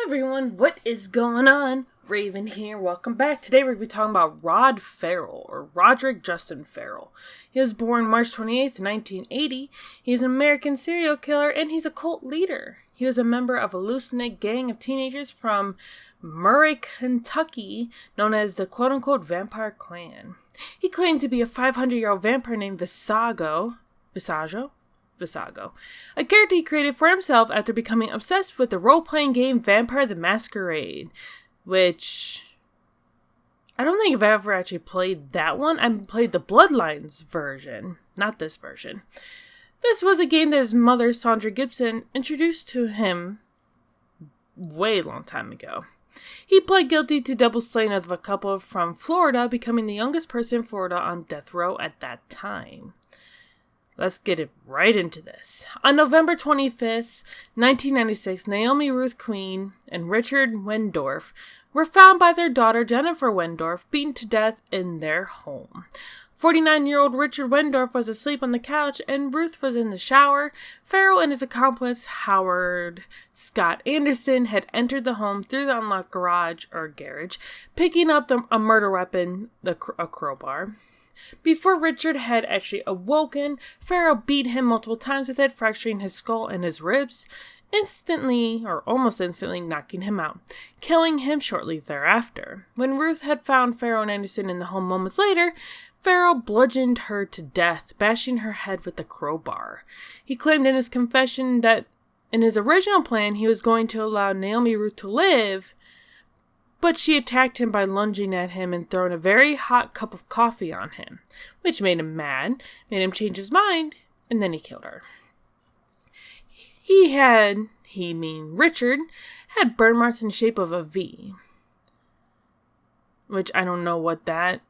Everyone, what is going on? Raven here, welcome back. Today we're going to be talking about Rod Ferrell, or Roderick Justin Ferrell. He was born March 28th, 1980. He's an American serial killer and he's a cult leader. He was a member of a loose-knit gang of teenagers from Murray, Kentucky, known as the quote-unquote Vampire Clan. He claimed to be a 500-year-old vampire named Visago, a character he created for himself after becoming obsessed with the role-playing game Vampire the Masquerade, which I don't think I've ever actually played that one. I played the Bloodlines version, not this version. This was a game that his mother, Sandra Gibson, introduced to him way long time ago. He pled guilty to double slaying of a couple from Florida, becoming the youngest person in Florida on death row at that time. Let's get it right into this. On November 25th, 1996, Naomi Ruth Queen and Richard Wendorf were found by their daughter Jennifer Wendorf beaten to death in their home. 49-year-old Richard Wendorf was asleep on the couch and Ruth was in the shower. Ferrell and his accomplice Howard Scott Anderson had entered the home through the unlocked garage, picking up a murder weapon, a crowbar. Before Richard had actually awoken, Ferrell beat him multiple times with it, fracturing his skull and his ribs, almost instantly knocking him out, killing him shortly thereafter. When Ruth had found Ferrell and Anderson in the home moments later, Ferrell bludgeoned her to death, bashing her head with the crowbar. He claimed in his confession that in his original plan he was going to allow Naomi Ruth to live, but she attacked him by lunging at him and throwing a very hot cup of coffee on him, which made him mad, made him change his mind, and then he killed her. Richard, had burn marks in the shape of a V, which I don't know what that.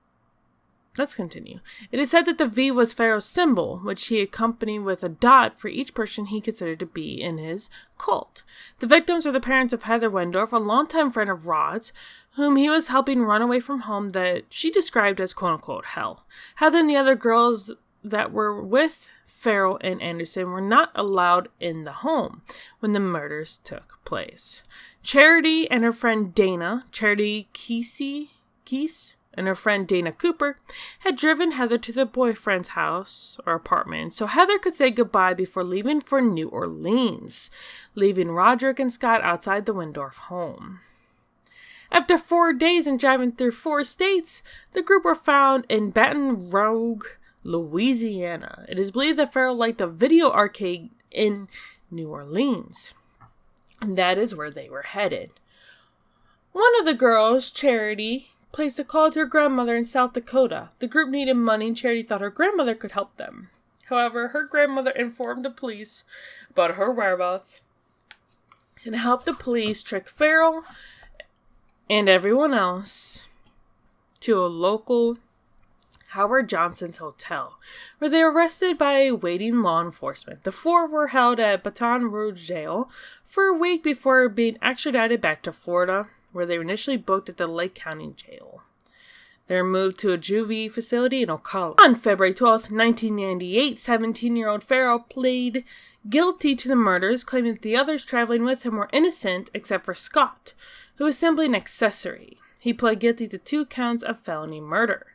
Let's continue. It is said that the V was Ferrell's symbol, which he accompanied with a dot for each person he considered to be in his cult. The victims were the parents of Heather Wendorf, a longtime friend of Rod's, whom he was helping run away from home that she described as quote-unquote hell. Heather and the other girls that were with Ferrell and Anderson were not allowed in the home when the murders took place. Charity and her friend Dana, Keese, and her friend Dana Cooper had driven Heather to the boyfriend's house or apartment so Heather could say goodbye before leaving for New Orleans, leaving Roderick and Scott outside the Wendorf home. After 4 days and driving through 4 states, the group were found in Baton Rouge, Louisiana. It is believed that Ferrell liked a video arcade in New Orleans, and that is where they were headed. One of the girls, Charity, placed a call to her grandmother in South Dakota. The group needed money and Charity thought her grandmother could help them. However, her grandmother informed the police about her whereabouts and helped the police trick Ferrell and everyone else to a local Howard Johnson's hotel, where they were arrested by waiting law enforcement. The 4 were held at Baton Rouge jail for a week before being extradited back to Florida, where they were initially booked at the Lake County Jail. They were moved to a juvie facility in Ocala. On February 12th, 1998, 17-year-old Ferrell pleaded guilty to the murders, claiming that the others traveling with him were innocent except for Scott, who was simply an accessory. He pled guilty to 2 counts of felony murder.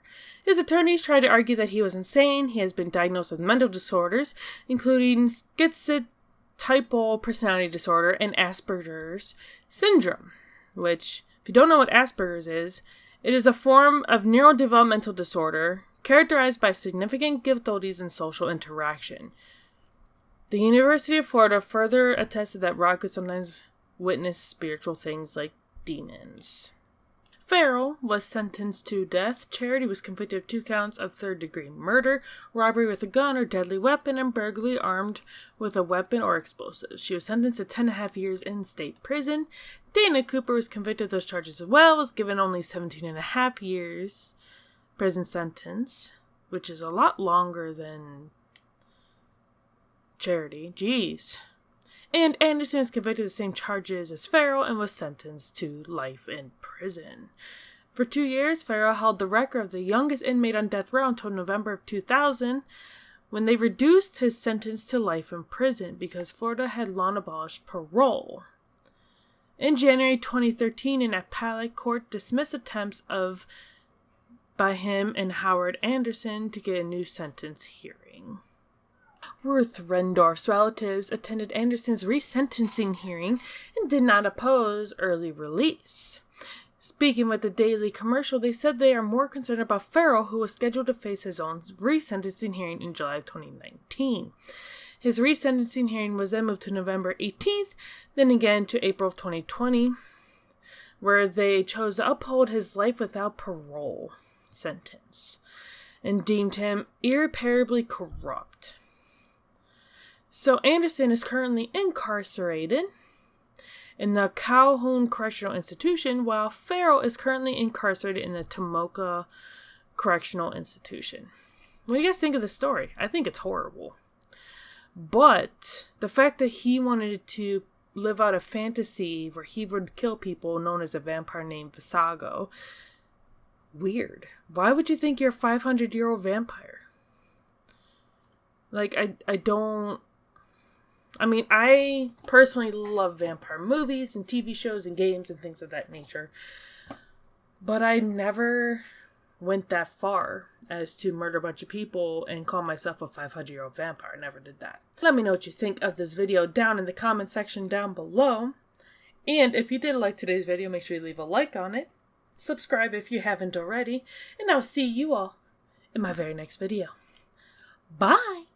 His attorneys tried to argue that he was insane. He has been diagnosed with mental disorders, including schizotypal personality disorder and Asperger's syndrome, which, if you don't know what Asperger's is, it is a form of neurodevelopmental disorder characterized by significant difficulties in social interaction. The University of Florida further attested that Rod could sometimes witness spiritual things like demons. Ferrell was sentenced to death. Charity was convicted of 2 counts of third-degree murder, robbery with a gun or deadly weapon, and burglary armed with a weapon or explosives. She was sentenced to 10.5 years in state prison. Dana Cooper was convicted of those charges as well, was given only 17.5 years prison sentence, which is a lot longer than Charity. Jeez. And Anderson is convicted of the same charges as Ferrell and was sentenced to life in prison. For 2 years, Ferrell held the record of the youngest inmate on death row until November of 2000, when they reduced his sentence to life in prison because Florida had long abolished parole. In January 2013, an appellate court dismissed attempts by him and Howard Anderson to get a new sentence hearing. Ruth Rendorf's relatives attended Anderson's resentencing hearing and did not oppose early release. Speaking with the Daily Commercial, they said they are more concerned about Ferrell, who was scheduled to face his own resentencing hearing in July of 2019. His resentencing hearing was then moved to November 18th, then again to April of 2020, where they chose to uphold his life without parole sentence and deemed him irreparably corrupt. So Anderson is currently incarcerated in the Calhoun Correctional Institution, while Ferrell is currently incarcerated in the Tomoka Correctional Institution. What do you guys think of the story? I think it's horrible. But the fact that he wanted to live out a fantasy where he would kill people known as a vampire named Visago, weird. Why would you think you're a 500-year-old vampire? Like, I personally love vampire movies and TV shows and games and things of that nature. But I never went that far as to murder a bunch of people and call myself a 500-year-old vampire. I never did that. Let me know what you think of this video down in the comment section down below. And if you did like today's video, make sure you leave a like on it. Subscribe if you haven't already. And I'll see you all in my very next video. Bye!